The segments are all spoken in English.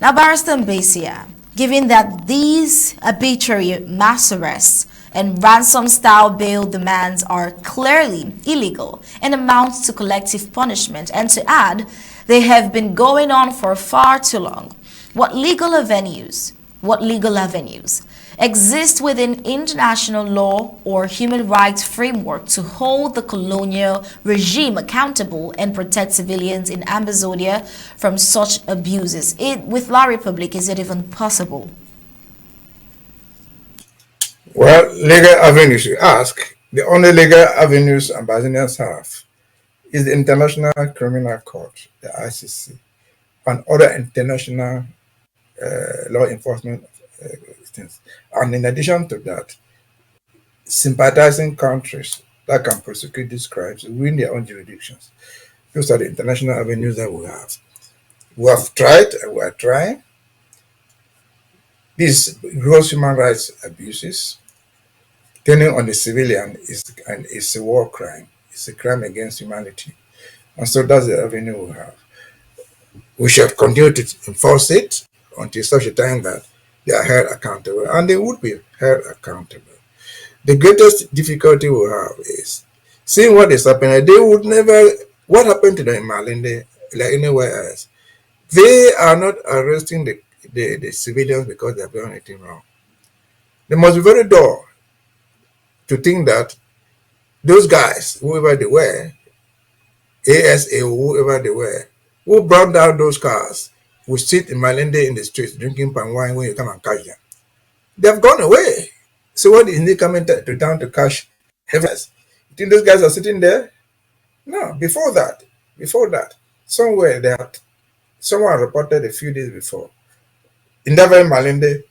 Now, Barrister Mbeseha, given that these arbitrary mass arrests and ransom-style bail demands are clearly illegal and amount to collective punishment, and to add, they have been going on for far too long, what legal avenues exist within international law or human rights framework to hold the colonial regime accountable and protect civilians in Ambazonia from such abuses? With La Republic, is it even possible? Well, legal avenues, you ask. The only legal avenues Ambazonians have is the International Criminal Court, the ICC, and other international law enforcement things. And in addition to that, sympathizing countries that can prosecute these crimes within their own jurisdictions. Those are the international avenues that we have. We have tried and we are trying. These gross human rights abuses turning on the civilian is a war crime. It's a crime against humanity. And so that's the avenue we have. We should continue to enforce it until such a time that they are held accountable, and they would be held accountable. The greatest difficulty we have is seeing what is happening. They would never, what happened to them in Malende, like anywhere else, they are not arresting the civilians because they have done anything wrong. They must be very dull to think that those guys, whoever they were, ASA, whoever they were, who brought down those cars, will sit in Malende in the streets drinking palm wine when you come and catch them. They have gone away. So what is they coming to town to catch heavens? You think those guys are sitting there? No, before that, somewhere someone reported a few days before, in that very Malende,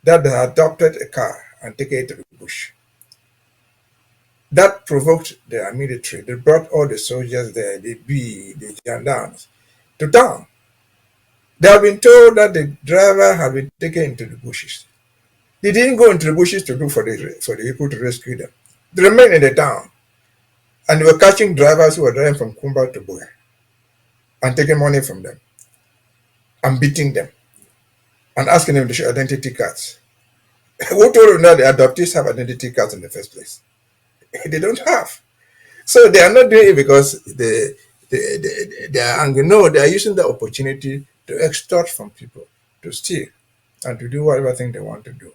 that they had adopted a car and taken it to the bush. That provoked their military. They brought all the soldiers there, the gendarmes, to town. They have been told that the driver had been taken into the bushes. They didn't go into the bushes to look for the people to rescue them. They remained in the town. And they were catching drivers who were driving from Kumba to Boya and taking money from them and beating them and asking them to show identity cards. Who told them that the adoptees have identity cards in the first place? They don't have. So they are not doing it because they are angry. No, they are using the opportunity to extort from people, to steal, and to do whatever thing they want to do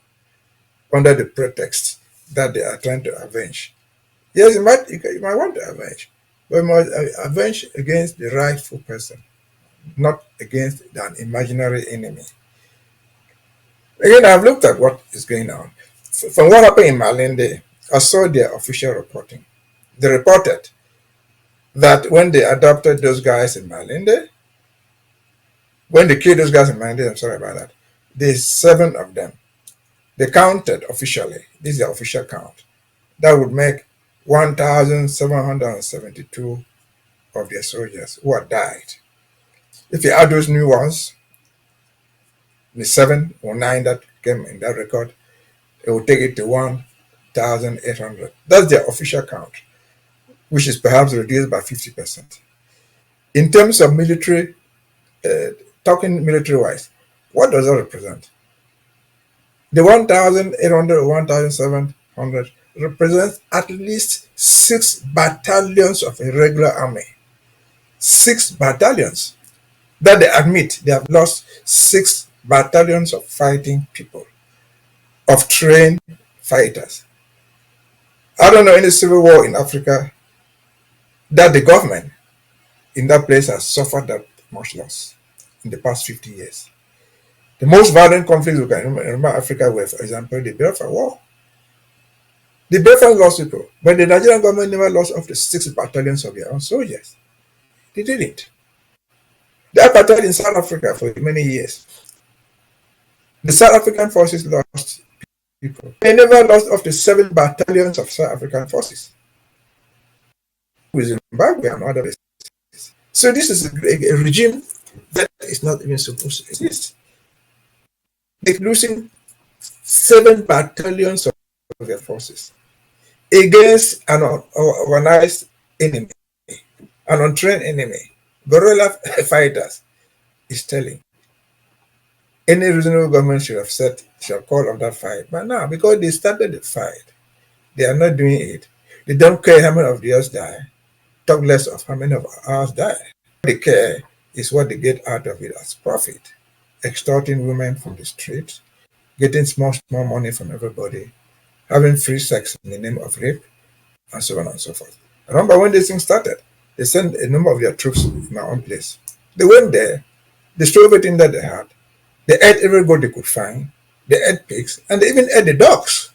under the pretext that they are trying to avenge. Yes, you might want to avenge, but you must avenge against the rightful person, not against an imaginary enemy. Again, I've looked at what is going on. From what happened in Malende, I saw their official reporting. They reported that when they adopted those guys in Malende, when they killed those guys in Malende, I'm sorry about that, there's 7 of them. They counted officially, this is the official count, that would make 1,772 of their soldiers who had died. If you add those new ones, the 7 or 9 that came in that record, it will take it to 1,800. That's their official count, which is perhaps reduced by 50%. In terms of military, talking military-wise, what does that represent? The 1,800 or 1,700 represents at least 6 battalions of a regular army. 6 battalions. That they admit they have lost 6 battalions of fighting people, of trained fighters. I don't know any civil war in Africa that the government in that place has suffered that much loss in the past 50 years. The most violent conflicts we can remember Africa were, for example, the Biafra War. The Biafra lost people, but the Nigerian government never lost up to 6 battalions of their own soldiers. They didn't. They apartheid in South Africa for many years. The South African forces lost people. They never lost up to 7 battalions of South African forces. With Zimbabwe and other places. So this is a regime that is not even supposed to exist. They're losing 7 battalions of their forces against an organized enemy, an untrained enemy, guerrilla fighters, is telling. Any reasonable government should have called off that fight. But now, because they started the fight, they are not doing it. They don't care how many of the us die, talk less of how many of ours die. What they care is what they get out of it as profit, extorting women from the streets, getting small money from everybody, having free sex in the name of rape, and so on and so forth. I remember when this thing started, they sent a number of their troops in my own place. They went there, they stole everything that they had. They ate every goat they could find. They ate pigs, and they even ate the dogs.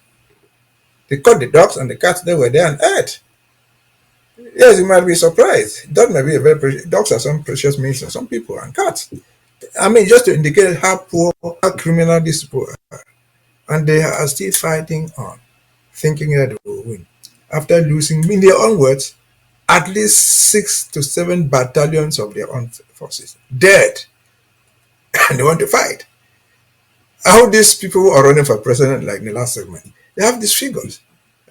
They caught the dogs and the cats that were there and ate. Yes, you might be surprised. That might be a very precious. Dogs are some precious meals for some people, and cats. I mean, just to indicate how poor, how criminal these people are. And they are still fighting on, thinking that they will win. After losing, in their own words, at least 6 to 7 battalions of their own forces dead, and they want to fight. How these people who are running for president, like in the last segment, they have these figures,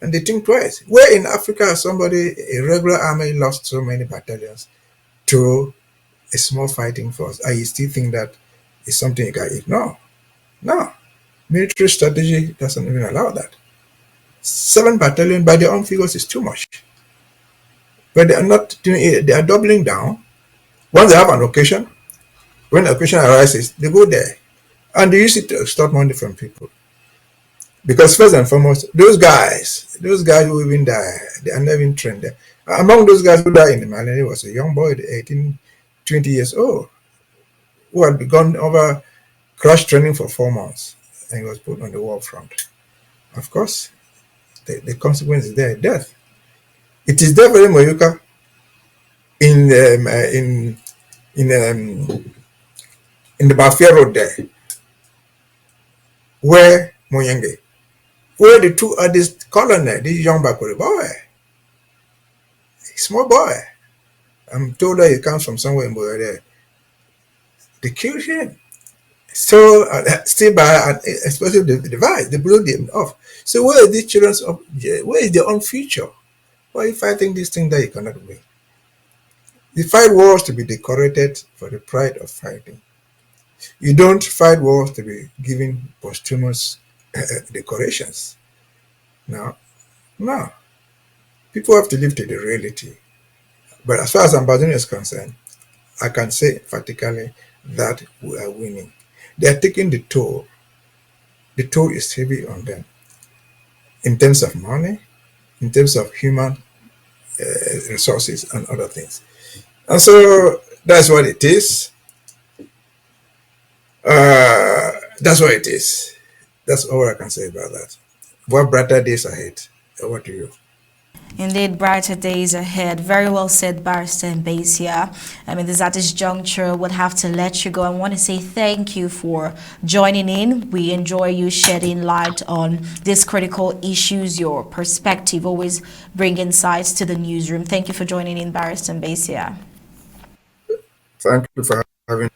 and they think twice. Where in Africa has somebody, a regular army, lost so many battalions to a small fighting force, and you still think that is something you can ignore? No. Military strategy doesn't even allow that. 7 battalions by their own figures is too much. But they are not doing it, they are doubling down. Once they have an occasion, when the occasion arises, they go there. And they use it to extort money from people. Because first and foremost, those guys who even die, they are not even trained there. Among those guys who died in the Malende was a young boy, 18, 20 years old, who had gone over crash training for 4 months, and he was put on the war front. Of course, the consequence is there, death. It is there very Moyuka in the Mafia Road there, where Moyenge, where the two are this colonel, this young Bakuri boy, small boy. I'm told that he comes from somewhere in Boyere. They killed him. So still by an explosive device, they blew them off. So where are these children's where is their own future? Why are you fighting this thing that you cannot win? You fight wars to be decorated for the pride of fighting. You don't fight wars to be given posthumous decorations. No. People have to live to the reality. But as far as Ambazonians is concerned, I can say emphatically that we are winning. They are taking the toll. The toll is heavy on them in terms of money, in terms of human resources and other things. And so that's what it is. That's what it is. That's all I can say about that. What brighter days ahead? Over to you. Indeed, brighter days ahead. Very well said, Barrister Mbeseha. I mean, at this juncture, would have to let you go. I want to say thank you for joining in. We enjoy you shedding light on these critical issues, your perspective, always bring insights to the newsroom. Thank you for joining in, Barrister Mbeseha. Thank you for having